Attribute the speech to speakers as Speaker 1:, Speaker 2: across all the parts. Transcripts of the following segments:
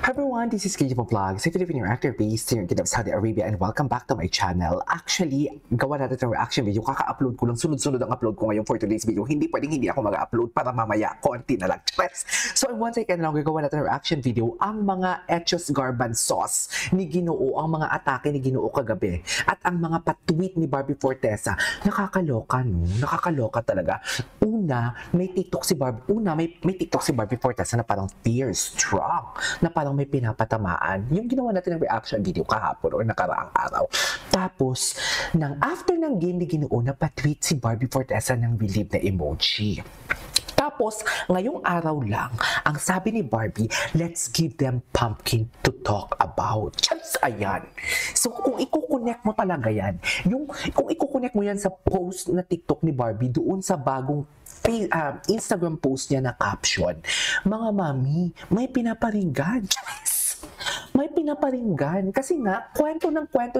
Speaker 1: Hi everyone, this is KJ Vlogs, a Filipino actor based here in Saudi Arabia, and welcome back to my channel. Actually, gawa natin ng reaction video. Kaka-upload ko lang, sunod-sunod ang upload ko ngayon for today's video. Hindi pwedeng hindi ako mag-upload para mamaya konti na lang. So once again lang, gagawa natin ng reaction video ang mga Hechos Garbanzos ni Ginoo, ang mga atake ni Ginoo kagabi, at ang mga patweet ni Barbie Fortesa. Nakakaloka, no? Nakakaloka talaga. Una, may TikTok si Barbie Fortesa na parang fierce, strong, na parang may pinapatamaan. Yung ginawa natin ng reaction video kahapon o nakaraang araw. Tapos, after ng game ni Ginoo, napatweet si Barbie Fortesa ng believe na emoji. Tapos, ngayong araw lang, ang sabi ni Barbie, let's give them pumpkin to talk about. Just ayan. So, kung i-connect mo talaga yan, kung i-connect mo yan sa post na TikTok ni Barbie, doon sa bagong Instagram post niya na caption, mga mami, may pinaparinggan. May pinaparinggan. Kasi nga, kwento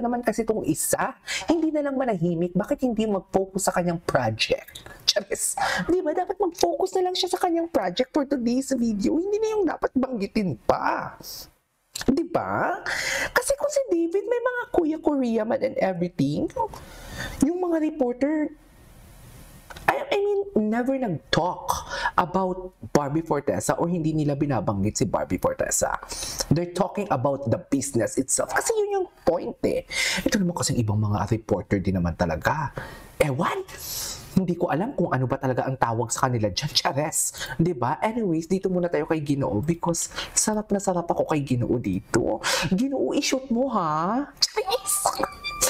Speaker 1: naman kasi itong isa. Hindi na lang manahimik. Bakit hindi mag-focus sa kanyang project? Charis. Di ba? Dapat mag-focus na lang siya sa kanyang project for today's video. Hindi na yung dapat banggitin pa. Di ba? Kasi kung si David may mga kuya-kuya man and everything, yung mga reporter, I mean, never nag-talk about Barbie Fortesa or hindi nila binabanggit si Barbie Fortesa. They're talking about the business itself. Kasi yun yung point eh. Ito naman kasi ibang mga reporter din naman talaga. Ewan! Hindi ko alam kung ano ba talaga ang tawag sa kanila dyan. Chares! Diba? Anyways, dito muna tayo kay Ginoo because sarap na sarap ako kay Ginoo dito. Ginoo, i-shoot mo ha? Chares!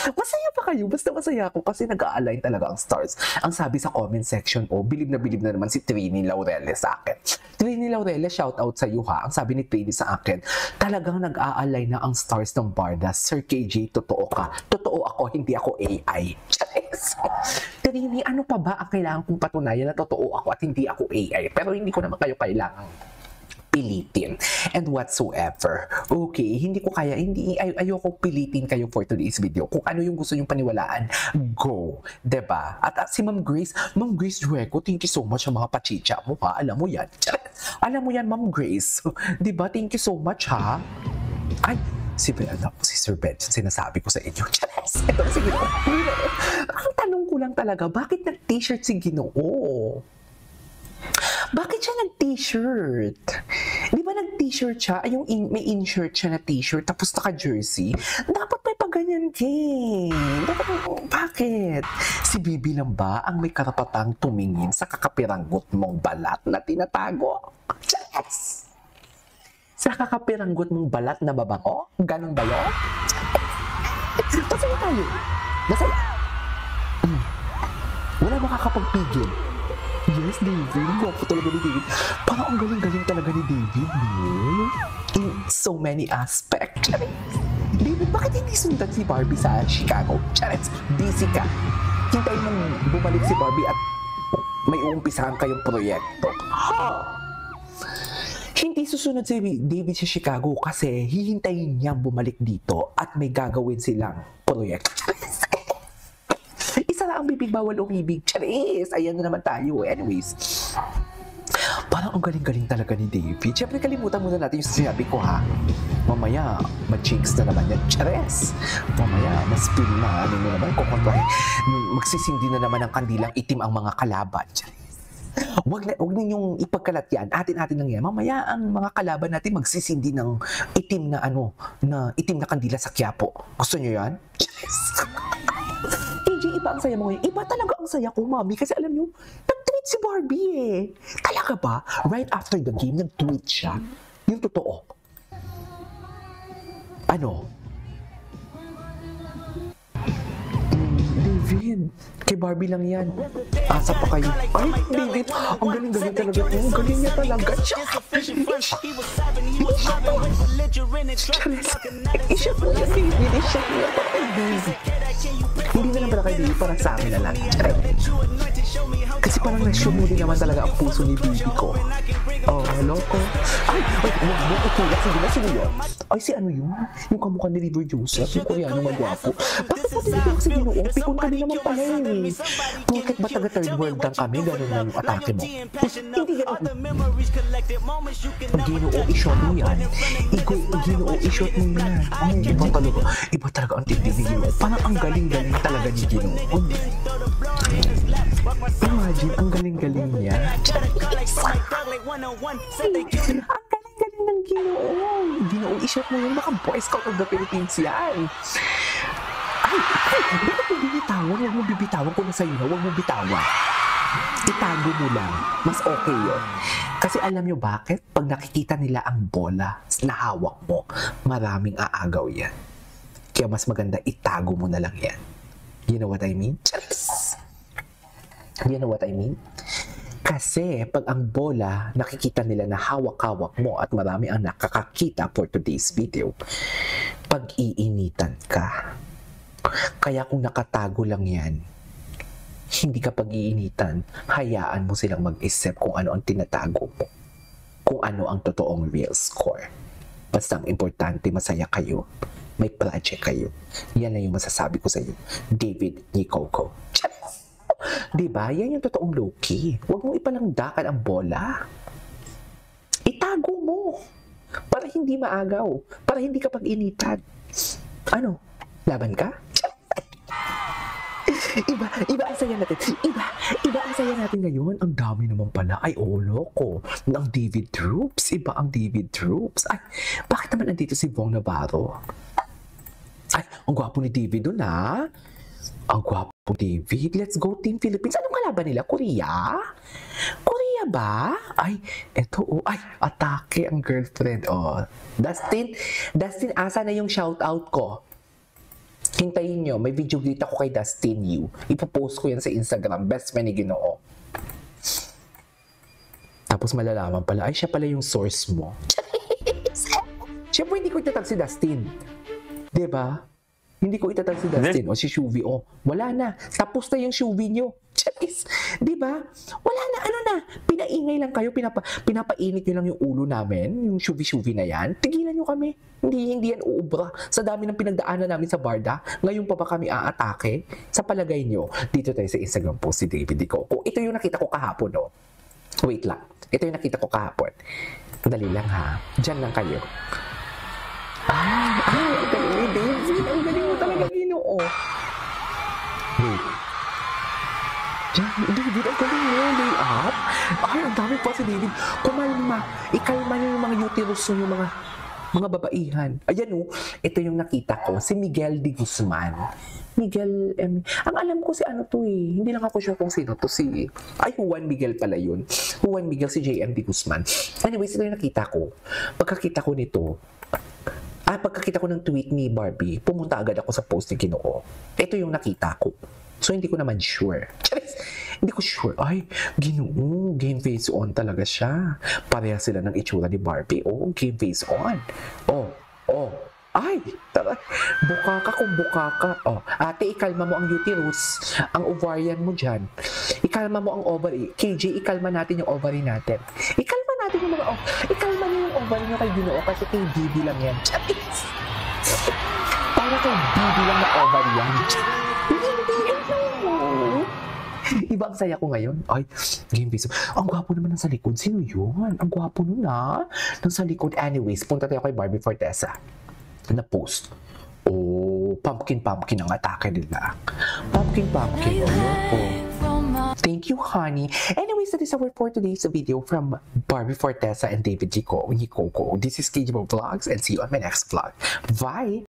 Speaker 1: Masaya pa kayo? Basta masaya ako kasi nag-a-align talaga ang stars. Ang sabi sa comment section, bilib na naman si Trini Laurele sa akin. Trini Laurele, shout out sa iyo ha. Ang sabi ni Trini sa akin, talagang nag-a-align na ang stars ng Barda. Sir KJ, totoo ka. Totoo ako, hindi ako AI. Charis! Trini, ano pa ba ang kailangan kong patunayan na totoo ako at hindi ako AI? Pero hindi ko naman kayo kailangan pilitin and whatsoever. Okay, hindi ko kaya, ayoko pilitin kayo for today's video. Kung ano yung gusto nyong paniwalaan, go. Diba? At si Ma'am Grace Dueco, thank you so much sa mga pachicha mo ha. Alam mo yan. Alam mo yan, Ma'am Grace. Diba? Thank you so much ha. Ay, si Sir Ben, sinasabi ko sa inyo. Ito si Ginoo. Ang tanong ko lang talaga, bakit nag-t-shirt si Ginoo? Bakit siya nag-t-shirt? Di ba nag-t-shirt siya? Ay, may in-shirt siya na t-shirt tapos naka-jersey. Dapat may paganyan din. Bakit? Si Bibi lang ba ang may karapatang tumingin sa kakapiranggot mong balat na tinatago? Yes! Sa kakapiranggot mong balat na babango? Ganon ba yun? Masaya tayo. Masaya. Wala makakapagpigil. Yes, David. Gwapo talaga ni David. Parang ang galing-galing talaga ni David, no? In so many aspects. David, bakit hindi sundan si Barbie sa Chicago? Charis, busy ka. Hintayin mong bumalik si Barbie at may uumpisahan kayong proyekto. Ha? Hindi susunod si David sa Chicago kasi hihintayin niyang bumalik dito at may gagawin silang proyekto. Isa lang ang bibig, bawal umibig. Charis! Ayan na naman tayo. Anyways, parang ang galing-galing talaga ni David. Siyempre, kalimutan muna natin yung sinabi ko ha. Mamaya, ma-jinx na naman yan. Charis! Mamaya, ma-spill na. Ano na naman, magsisindi na naman ng kandilang itim ang mga kalaban. Charis! Huwag ninyong ipagkalat yan. Atin-atin lang yan. Mamaya, ang mga kalaban natin magsisindi ng itim na itim na kandila sa Quiapo. Gusto nyo yan? Charis! Iba ang saya mo ngayon. Iba talaga ang saya ko, mami. Kasi alam nyo, nag-tweet si Barbie eh. Talaga ba? Right after the game, nag-tweet siya. Yung totoo. Ano? David, kay Barbie lang yan. Asa pa kayo? Ay, David, ang galing-galing talaga. Ang galing niya talaga. I-shot mo yan, David. I-shot mo yan. Hindi na lang pala kay David, parang sa amin na lang. Kasi parang na-show mo din naman talaga ang puso ni baby ko. Oh, loko. Ay, wait, mo ko kuya. Sige na, sino yun? Ay, si ano yun? Yung kamukha ni River Joseph, yung Koreano magwapo. Bakit mo tinitawag si Ginoo? Pikon kami naman pala eh. Bakit ba taga third world lang kami? Ganun yung atake mo. Hindi ganun. Ginoo, i-shot mo yan. Ginoo, i-shot mo yan. Ay, iba talaga ang tindi ni Ginoo. Parang ang galing-galing talaga ni Ginoo. Imagine, ang galing-galing niya. Ang galing-galing ng Ginoo. Ginoo, i-shot mo yun. Baka Boy Scout of the Philippines yan. Ay, bakit mo bibitawan? Huwag mo bibitawan kung nasa iyo na. Huwag mo bitawan. Itago mo lang. Mas okay yun. Kasi alam nyo bakit? Pag nakikita nila ang bola na hawak mo, maraming aagaw yan. Kaya mas maganda itago mo na lang yan. You know what I mean? Charis! You know what I mean? Kasi pag ang bola, nakikita nila na hawak-hawak mo at marami ang nakakakita for today's video, pag-iinitan ka. Kaya kung nakatago lang yan, hindi ka pag-iinitan, hayaan mo silang mag-isip kung ano ang tinatago mo. Kung ano ang totoong real score. Basta ang importante, masaya kayo. May project kayo. Yan na yung masasabi ko sa iyo. David Nicoco. Diba? Yan yung totoong low-key. Huwag mong ipalangdakan ang bola. Itago mo. Para hindi maagaw. Para hindi ka pag-initan. Ano? Laban ka? Iba ang saya natin. Iba ang saya natin ngayon. Ang dami naman pala. Ay, loko. Ang David Troops. Iba ang David Troops. Ay, bakit naman nandito si Bong Navarro? Ay, ang gwapo ni David dun, ha? Ang gwapo David. Let's go Team Philippines. Anong kalaban nila? Korea? Korea ba? Ay, eto Ay, atake ang girlfriend. Dustin, asa na yung shoutout ko? Hintayin nyo, may video greet ako kay Dustin Yu. Ipopost ko yan sa Instagram. Best friend ni Ginoo. Tapos malalaman pala, ay siya pala yung source mo. Siyempre hindi ko itatag si Dustin. Diba? Hindi ko itatag si Dustin o si Shuvi. Wala na. Tapos na yung Shuvi nyo. Charis. Diba? Wala na. Ano na? Pinaingay lang kayo. Pinapainit nyo lang yung ulo namin. Yung Shuvi na yan. Tigilan nyo kami. Hindi yan uubra. Sa dami ng pinagdaanan namin sa Barda, ngayon pa ba kami aatake? Sa palagay nyo, dito tayo sa Instagram post si David Nicoco. Ito yung nakita ko kahapon, Wait lang. Ito yung nakita ko kahapon. Dali lang, ha? Diyan lang kayo. Ang galing, David. Ang galing mo talaga, Ginoo. Wait. David, ang galing mo. Lay up. Ay, ang dami pa si David. Kumalma. Ikalma niyo yung mga uterus yung mga babaihan. Ayan ito yung nakita ko. Si Miguel de Guzman. Miguel, ang alam ko si ano to Hindi lang ako sure kung sino to. Juan Miguel pala yun. Juan Miguel, si JM de Guzman. Anyways, ito yung nakita ko. Pagkakita ko ng tweet ni Barbie, pumunta agad ako sa post ni Ginoo. Ito yung nakita ko. So, hindi ko naman sure. Hindi ko sure. Ay, Ginoo, game face on talaga siya. Pareha sila ng itsura ni Barbie. Game face on. Ay, tara. Bukaka kung bukaka. Ate, ikalma mo ang uterus. Ang ovarian mo dyan. Ikalma mo ang ovary. KJ, ikalma natin yung ovary natin. Ikalma natin yung mga Ikalma niyo yung ovary nyo kay Ginoo kasi kay Bibi lang yan. Para kay Bibi lang na ovary yan. Iba ang saya ko ngayon. Ay, game face. Ang gwapo naman nasa likod. Sino yun? Ang gwapo nun, nasa likod. Anyways, punta tayo kay Barbie Fortesa. Na post. Pumpkin ang atake nila. Pumpkin. Thank you, honey. Anyways, that is our for today's video from Barbie Fortesa and David Nicoco. This is KJ Vlogs and see you on my next vlog. Bye!